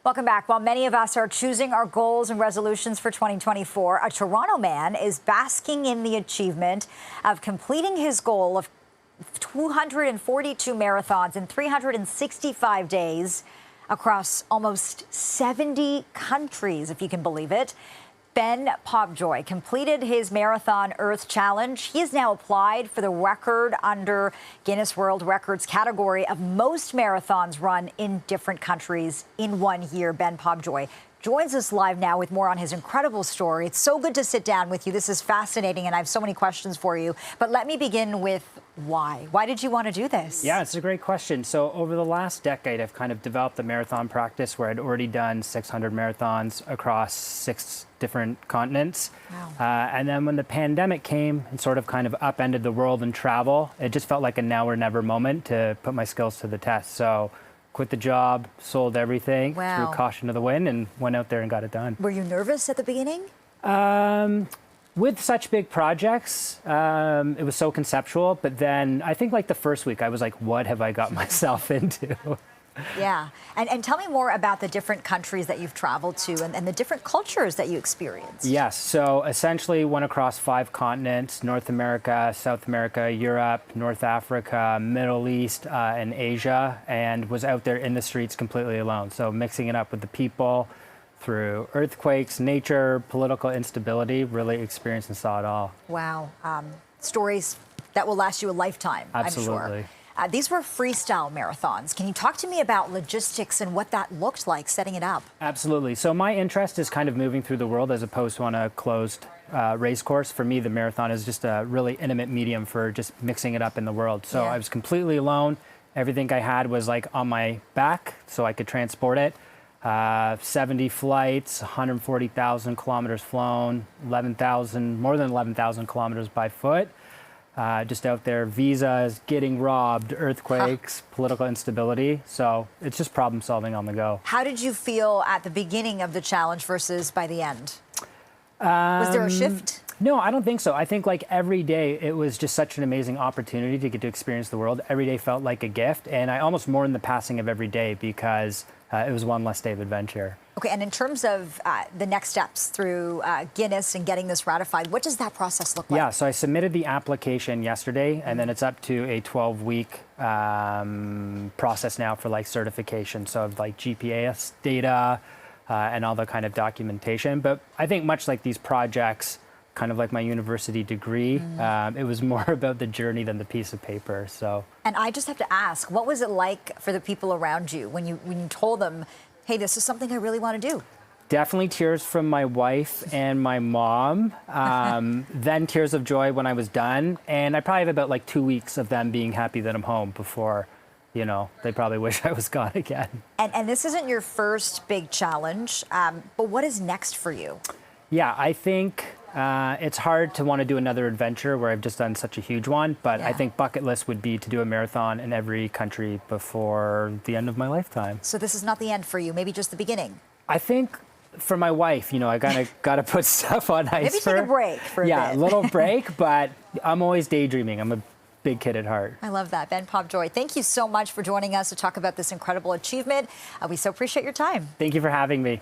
Welcome back. While many of us are choosing our goals and resolutions for 2024, a Toronto man is basking in the achievement of completing his goal of 242 marathons in 365 days across almost 70 countries, if you can believe it. Ben Pobjoy completed his Marathon Earth Challenge. He has now applied for the record under Guinness World Records category of most marathons run in different countries in 1 year. Ben Pobjoy joins us live now with more on his incredible story. It's so good to sit down with you. This is fascinating, and I have so many questions for you. But let me begin with why. Why did you want to do this? Yeah, it's a great question. So over the last decade, I've kind of developed a marathon practice where I'd already done 600 marathons across 6 different continents. Wow. And then when the pandemic came and sort of kind of upended the world and travel, it just felt like a now or never moment to put my skills to the test. So quit the job, sold everything, Wow. threw caution to the wind, and went out there and got it done. Were you nervous at the beginning? With such big projects, it was so conceptual. But then I think like the first week, I was like, what have I got myself into? Yeah. And tell me more about the different countries that you've traveled to and the different cultures that you experienced. Yes. So essentially went across 5 continents: North America, South America, Europe, North Africa, Middle East, and Asia, and was out there in the streets completely alone. So mixing it up with the people through earthquakes, nature, political instability, really experienced and saw it all. Wow. Stories that will last you a lifetime, Absolutely. I'm sure. These were freestyle marathons. Can you talk to me about logistics and what that looked like setting it up? Absolutely. So my interest is kind of moving through the world as opposed to on a closed race course. For me, the marathon is just a really intimate medium for just mixing it up in the world. So Yeah. I was completely alone. Everything I had was like on my back so I could transport it. 70 flights, 140,000 kilometers flown, more than 11,000 kilometers by foot. Just out there, visas, getting robbed, earthquakes, political instability. So it's just problem solving on the go. How did you feel at the beginning of the challenge versus by the end? Was there a shift? No, I don't think so. I think like every day it was just such an amazing opportunity to get to experience the world. Every day felt like a gift, and I almost mourned the passing of every day because it was one less day of adventure. Okay, and in terms of the next steps through Guinness and getting this ratified, what does that process look like? Yeah, so I submitted the application yesterday, and then it's up to a 12-week process now for like certification. So like GPS data and all the kind of documentation. But I think much like these projects, kind of like my university degree, it was more about the journey than the piece of paper. So. And I just have to ask, what was it like for the people around you when you told them, hey, this is something I really want to do? Definitely tears from my wife and my mom, then tears of joy when I was done. And I probably have about like 2 weeks of them being happy that I'm home before, you know, they probably wish I was gone again. And this isn't your first big challenge, but what is next for you? Yeah, I think it's hard to want to do another adventure where I've just done such a huge one, but Yeah. I think bucket list would be to do a marathon in every country before the end of my lifetime. So this is not the end for you, maybe just the beginning. I think for my wife, you know, I kind of got to put stuff on ice. Maybe take a break for a bit. Yeah, a little break, but I'm always daydreaming. I'm a big kid at heart. I love that. Ben Pobjoy, thank you so much for joining us to talk about this incredible achievement. We so appreciate your time. Thank you for having me.